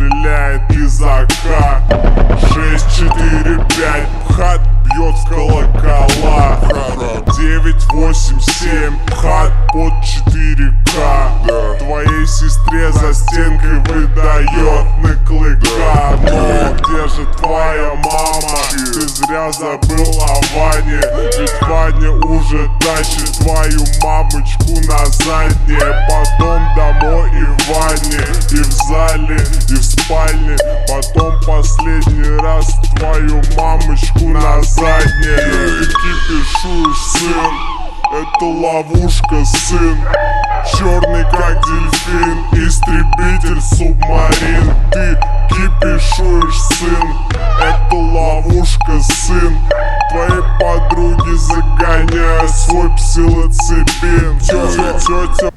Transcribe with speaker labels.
Speaker 1: стреляет из АК. 6, 4, 5, ПХАТ бьет в колокола. 9, 8, 7, ПХАТ под 4К. Твоей сестре за стенкой выдает на клыка. Но где же твоя мама? Ты зря забыл о Ване, ведь Ваня уже тащит твою мамочку на заднее. Потом домой и в ванне, и в зале, и в спальне. Потом последний раз твою мамочку на заднее. Ты кипишуешь, сын, это ловушка, сын. Черный как дельфин, истребитель субмарин. Ты кипишуешь, сын, это ловушка, сын. Твои подруги загоняют свой псилоцибин. Тетя